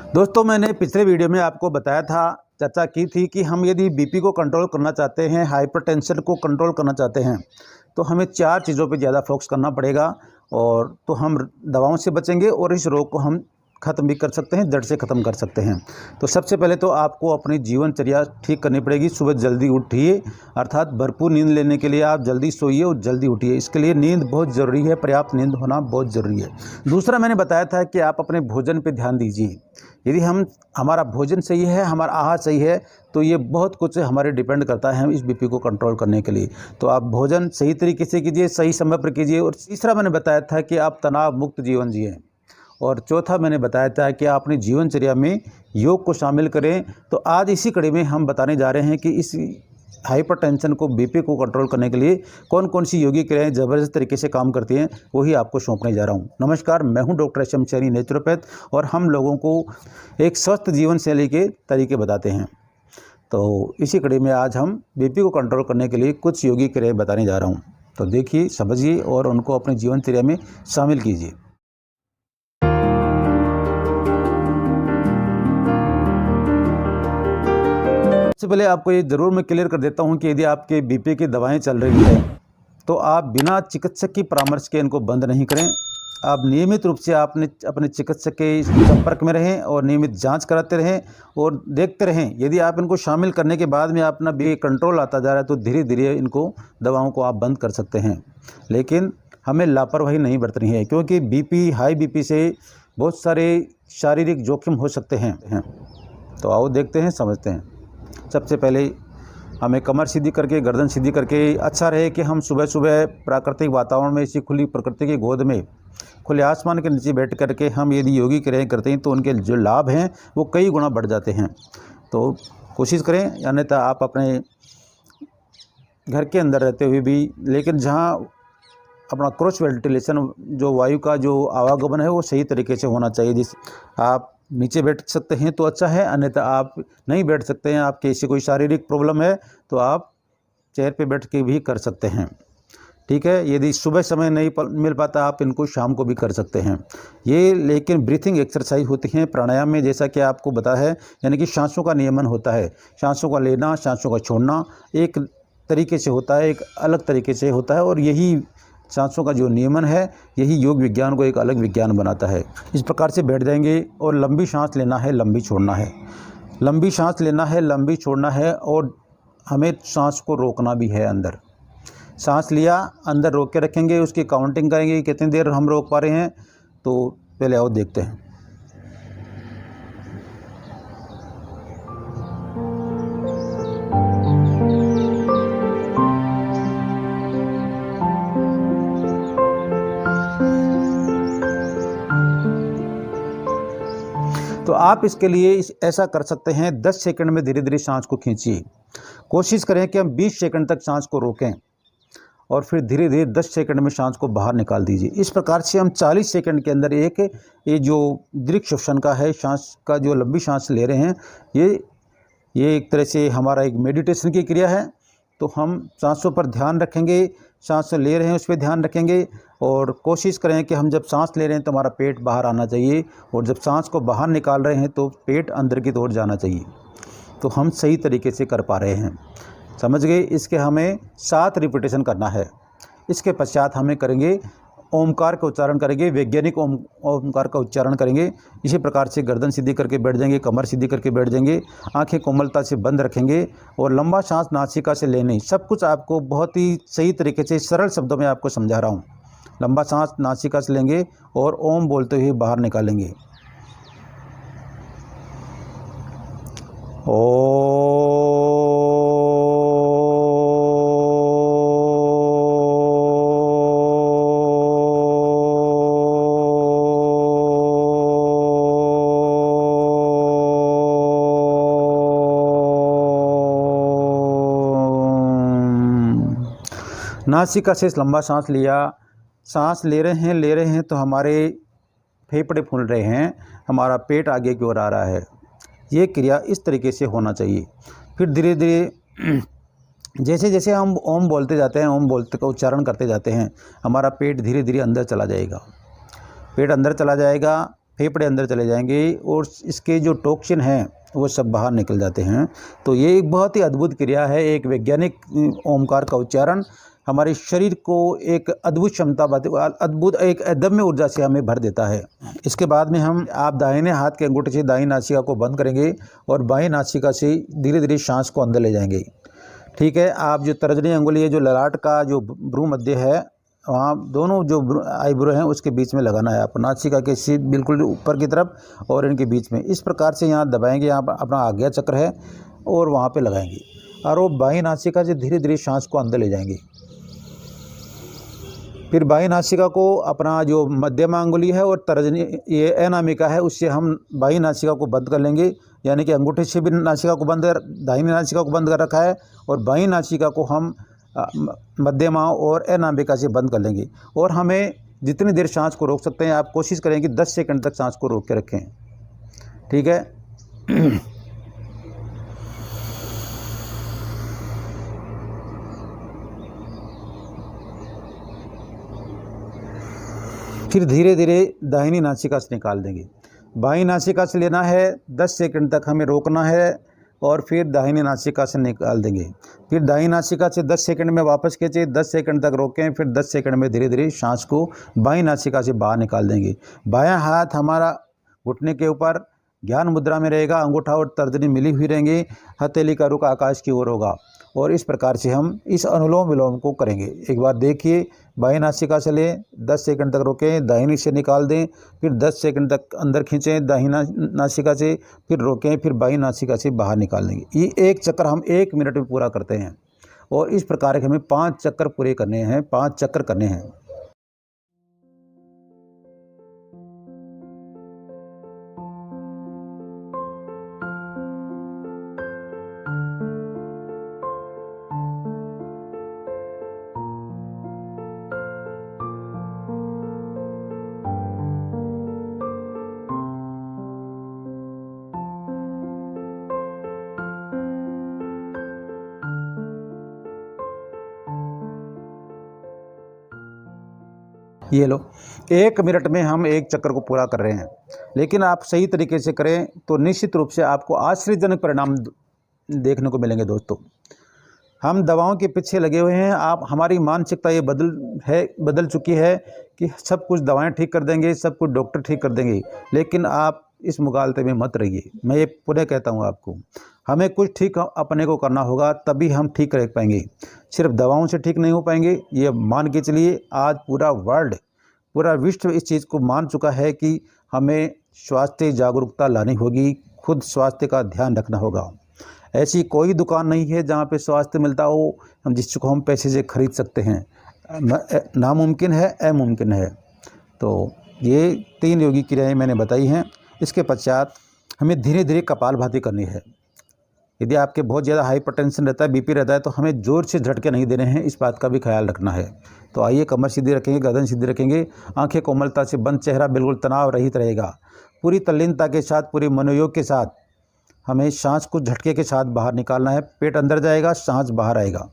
दोस्तों, मैंने पिछले वीडियो में आपको बताया था, चर्चा की थी कि हम यदि बीपी को कंट्रोल करना चाहते हैं, हाइपरटेंशन को कंट्रोल करना चाहते हैं, तो हमें 4 चीज़ों पे ज़्यादा फोकस करना पड़ेगा और तो हम दवाओं से बचेंगे और इस रोग को हम ख़त्म भी कर सकते हैं, जड़ से ख़त्म कर सकते हैं। तो सबसे पहले तो आपको अपनी जीवनचर्या ठीक करनी पड़ेगी। सुबह जल्दी उठिए, अर्थात भरपूर नींद लेने के लिए आप जल्दी सोइए और जल्दी उठिए। इसके लिए नींद बहुत ज़रूरी है, पर्याप्त नींद होना बहुत ज़रूरी है। दूसरा, मैंने बताया था कि आप अपने भोजन पर ध्यान दीजिए। यदि हमारा भोजन सही है, हमारा आहार सही है, तो ये बहुत कुछ हमारे डिपेंड करता है हम इस बीपी को कंट्रोल करने के लिए। तो आप भोजन सही तरीके से कीजिए, सही समय पर कीजिए। और तीसरा मैंने बताया था कि आप तनाव मुक्त जीवन जिएं। और चौथा मैंने बताया था कि आप अपनी जीवनचर्या में योग को शामिल करें। तो आज इसी कड़ी में हम बताने जा रहे हैं कि इस हाइपरटेंशन को, बीपी को कंट्रोल करने के लिए कौन कौन सी योगिक क्रियाएं ज़बरदस्त तरीके से काम करती हैं, वही आपको सौंपने जा रहा हूं। नमस्कार, मैं हूं doctor S M Saini, naturopath, और हम लोगों को एक स्वस्थ जीवन शैली के तरीके बताते हैं। तो इसी कड़ी में आज हम बीपी को कंट्रोल करने के लिए कुछ योगिक क्रियाएं बताने जा रहा हूँ। तो देखिए, समझिए और उनको अपनी जीवनचर्या में शामिल कीजिए। सबसे पहले आपको ये ज़रूर मैं क्लियर कर देता हूँ कि यदि आपके बीपी की दवाएं चल रही हैं, तो आप बिना चिकित्सक की परामर्श के इनको बंद नहीं करें। आप नियमित रूप से आपने अपने चिकित्सक के संपर्क में रहें और नियमित जांच कराते रहें और देखते रहें। यदि आप इनको शामिल करने के बाद में अपना बीपी कंट्रोल आता जा रहा है, तो धीरे धीरे इनको दवाओं को आप बंद कर सकते हैं। लेकिन हमें लापरवाही नहीं बरतनी है, क्योंकि हाई बीपी से बहुत सारे शारीरिक जोखिम हो सकते हैं। तो आओ देखते हैं, समझते हैं। सबसे पहले हमें कमर सीधी करके, गर्दन सीधी करके, अच्छा रहे कि हम सुबह सुबह प्राकृतिक वातावरण में, इसी खुली प्रकृति की गोद में, खुले आसमान के नीचे बैठ करके हम यदि योगी क्रियाएं करते हैं, तो उनके जो लाभ हैं वो कई गुना बढ़ जाते हैं। तो कोशिश करें, अन्यथा आप अपने घर के अंदर रहते हुए भी, लेकिन जहाँ अपना क्रॉस वेंटिलेशन, जो वायु का जो आवागमन है, वो सही तरीके से होना चाहिए। जिस आप नीचे बैठ सकते हैं तो अच्छा है, अन्यथा आप नहीं बैठ सकते हैं, आपके ऐसी कोई शारीरिक प्रॉब्लम है, तो आप चेयर पे बैठ के भी कर सकते हैं। ठीक है, यदि सुबह समय नहीं मिल पाता, आप इनको शाम को भी कर सकते हैं ये। लेकिन ब्रीथिंग एक्सरसाइज होती हैं प्राणायाम में, जैसा कि आपको पता है, यानी कि सांसों का नियमन होता है। सांसों का लेना, सांसों का छोड़ना एक तरीके से होता है, एक अलग तरीके से होता है, और यही सांसों का जो नियमन है, यही योग विज्ञान को एक अलग विज्ञान बनाता है। इस प्रकार से बैठ जाएंगे और लंबी सांस लेना है, लंबी छोड़ना है, लंबी सांस लेना है, लंबी छोड़ना है, और हमें सांस को रोकना भी है। अंदर सांस लिया, अंदर रोक के रखेंगे, उसकी काउंटिंग करेंगे कितनी देर हम रोक पा रहे हैं। तो पहले आओ देखते हैं। तो आप इसके लिए ऐसा कर सकते हैं, 10 सेकंड में धीरे धीरे सांस को खींचिए। कोशिश करें कि हम 20 सेकंड तक सांस को रोकें और फिर धीरे धीरे 10 सेकंड में सांस को बाहर निकाल दीजिए। इस प्रकार से हम 40 सेकंड के अंदर ये जो दीर्घ श्वसन का है, सांस का जो लंबी सांस ले रहे हैं, ये एक तरह से हमारा एक मेडिटेशन की क्रिया है। तो हम सांसों पर ध्यान रखेंगे, सांस ले रहे हैं उस पर ध्यान रखेंगे, और कोशिश करें कि हम जब सांस ले रहे हैं तो हमारा पेट बाहर आना चाहिए, और जब सांस को बाहर निकाल रहे हैं तो पेट अंदर की ओर जाना चाहिए। तो हम सही तरीके से कर पा रहे हैं, समझ गए। इसके हमें 7 रिपीटेशन करना है। इसके पश्चात हमें करेंगे ओमकार का उच्चारण करेंगे, वैज्ञानिक ओमकार का उच्चारण करेंगे। इसी प्रकार से गर्दन सीधी करके बैठ जाएंगे, कमर सीधी करके बैठ जाएंगे, आंखें कोमलता से बंद रखेंगे, और लंबा सांस नासिका से लेने। सब कुछ आपको बहुत ही सही तरीके से सरल शब्दों में आपको समझा रहा हूँ। लंबा सांस नासिका से लेंगे और ओम बोलते हुए बाहर निकालेंगे। नासिका से लंबा सांस लिया, सांस ले रहे हैं तो हमारे फेफड़े फूल रहे हैं, हमारा पेट आगे की ओर आ रहा है। ये क्रिया इस तरीके से होना चाहिए। फिर धीरे धीरे जैसे जैसे हम ओम बोलते जाते हैं, ओम बोलते का उच्चारण करते जाते हैं, हमारा पेट धीरे धीरे अंदर चला जाएगा। पेट अंदर चला जाएगा, फेफड़े अंदर चले जाएंगे और इसके जो टॉक्सिन हैं वो सब बाहर निकल जाते हैं। तो ये एक बहुत ही अद्भुत क्रिया है। एक वैज्ञानिक ओमकार का उच्चारण हमारे शरीर को एक अद्भुत क्षमता, अद्भुत एक अदम्य ऊर्जा से हमें भर देता है। इसके बाद में आप दाहिने हाथ के अंगूठे से दाहिनी नासिका को बंद करेंगे और बाएं नासिका से धीरे धीरे सांस को अंदर ले जाएंगे। ठीक है। आप जो तर्जनी अंगुली है, जो ललाट का जो भ्रू मध्य है, वहाँ दोनों जो आईब्रो हैं उसके बीच में लगाना है आपको, नासिका के सीध बिल्कुल ऊपर की तरफ और इनके बीच में। इस प्रकार से यहाँ दबाएंगे, यहाँ पर अपना आज्ञा चक्र है और वहाँ पे लगाएंगे और वो बाईं नासिका से धीरे धीरे सांस को अंदर ले जाएंगे। फिर बाईं नासिका को अपना जो मध्यमा अंगुली है और तर्जनी ये अनामिका है उससे हम बाईं नासिका को बंद कर लेंगे, यानी कि अंगूठे से भी नासिका को बंद कर, दाहिनी नासिका को बंद कर रखा है और बाईं नासिका को हम मध्यमा और अनामिका से बंद कर लेंगे। और हमें जितनी देर सांस को रोक सकते हैं आप कोशिश करें कि 10 सेकंड तक सांस को रोक के रखें। ठीक है। फिर धीरे धीरे दाहिनी नासिका से निकाल देंगे। बाईं नासिका से लेना है, 10 सेकंड तक हमें रोकना है और फिर दाहिनी नासिका से निकाल देंगे। फिर दाहिनी नासिका से 10 सेकंड में वापस खींचे, 10 सेकंड तक रोकें, फिर 10 सेकंड में धीरे धीरे सांस को बाईं नासिका से बाहर निकाल देंगे। बायां हाथ हमारा घुटने के ऊपर ज्ञान मुद्रा में रहेगा, अंगूठा और तर्जनी मिली हुई रहेंगी, हथेली का रुख आकाश की ओर होगा और इस प्रकार से हम इस अनुलोम विलोम को करेंगे। एक बार देखिए, बाईं नासिका से लें, 10 सेकंड तक रोकें, दाहिनी से निकाल दें, फिर 10 सेकंड तक अंदर खींचें दाहिना नासिका से, फिर रोकें, फिर बाईं नासिका से बाहर निकाल देंगे। ये एक चक्कर हम 1 मिनट में पूरा करते हैं और इस प्रकार के हमें 5 चक्कर पूरे करने हैं, 5 चक्कर करने हैं। ये लो, 1 मिनट में हम एक चक्कर को पूरा कर रहे हैं। लेकिन आप सही तरीके से करें तो निश्चित रूप से आपको आश्चर्यजनक परिणाम देखने को मिलेंगे। दोस्तों, हम दवाओं के पीछे लगे हुए हैं, हमारी मानसिकता ये बदल चुकी है कि सब कुछ दवाएं ठीक कर देंगे, सब कुछ डॉक्टर ठीक कर देंगे। लेकिन आप इस मुगालते में मत रहिए। मैं ये पुनः कहता हूँ आपको, हमें कुछ ठीक अपने को करना होगा, तभी हम ठीक रह पाएंगे। सिर्फ दवाओं से ठीक नहीं हो पाएंगे। ये मान के चलिए, आज पूरा वर्ल्ड, पूरा विश्व इस चीज़ को मान चुका है कि हमें स्वास्थ्य जागरूकता लानी होगी, खुद स्वास्थ्य का ध्यान रखना होगा। ऐसी कोई दुकान नहीं है जहाँ पे स्वास्थ्य मिलता हो जिसको हम पैसे से खरीद सकते हैं। नामुमकिन है, अमुमकिन है। तो ये 3 योगी क्रियाएँ मैंने बताई हैं। इसके पश्चात हमें धीरे धीरे कपालभाति करनी है। यदि आपके बहुत ज़्यादा हाइपरटेंशन रहता है, बीपी रहता है, तो हमें ज़ोर से झटके नहीं देने हैं, इस बात का भी ख्याल रखना है। तो आइए, कमर सीधी रखेंगे, गर्दन सीधी रखेंगे, आंखें कोमलता से बंद, चेहरा बिल्कुल तनाव रहित रहेगा। पूरी तल्लीनता के साथ, पूरी मनोयोग के साथ हमें सांस को झटके के साथ बाहर निकालना है। पेट अंदर जाएगा, सांस बाहर आएगा।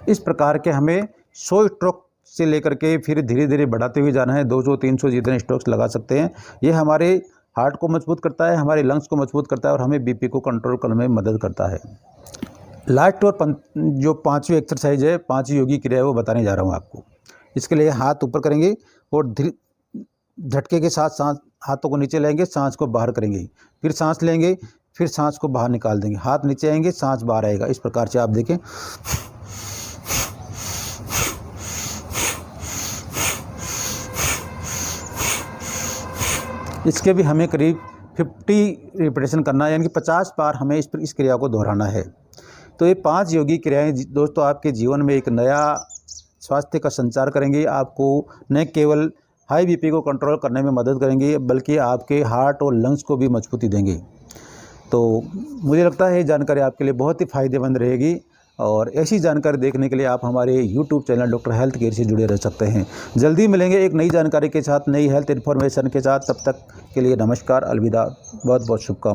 इस प्रकार के हमें 100 स्ट्रोक से लेकर के फिर धीरे धीरे बढ़ाते हुए जाना है। 200 300 जितने स्ट्रोक्स लगा सकते हैं। ये हमारे हार्ट को मजबूत करता है, हमारे लंग्स को मजबूत करता है और हमें बीपी को कंट्रोल करने में मदद करता है। लास्ट और जो 5वीं एक्सरसाइज है, 5वीं योगी क्रिया है, वो बताने जा रहा हूँ आपको। इसके लिए हाथ ऊपर करेंगे और झटके के साथ सांस, हाथों को नीचे लेंगे, सांस को बाहर करेंगे, फिर सांस लेंगे, फिर सांस को बाहर निकाल देंगे। हाथ नीचे आएंगे, सांस बाहर आएगा। इस प्रकार से आप देखें। इसके भी हमें करीब 50 रिपीटेशन करना है, यानी कि 50 बार हमें इस क्रिया को दोहराना है। तो ये 5 योगी क्रियाएं दोस्तों आपके जीवन में एक नया स्वास्थ्य का संचार करेंगे। आपको न केवल हाई बीपी को कंट्रोल करने में मदद करेंगे, बल्कि आपके हार्ट और लंग्स को भी मजबूती देंगे। तो मुझे लगता है ये जानकारी आपके लिए बहुत ही फ़ायदेमंद रहेगी और ऐसी जानकारी देखने के लिए आप हमारे YouTube channel doctor health care से जुड़े रह सकते हैं। जल्दी मिलेंगे एक नई जानकारी के साथ, नई हेल्थ इन्फॉर्मेशन के साथ। तब तक के लिए नमस्कार, अलविदा, बहुत बहुत शुभकामनाएं।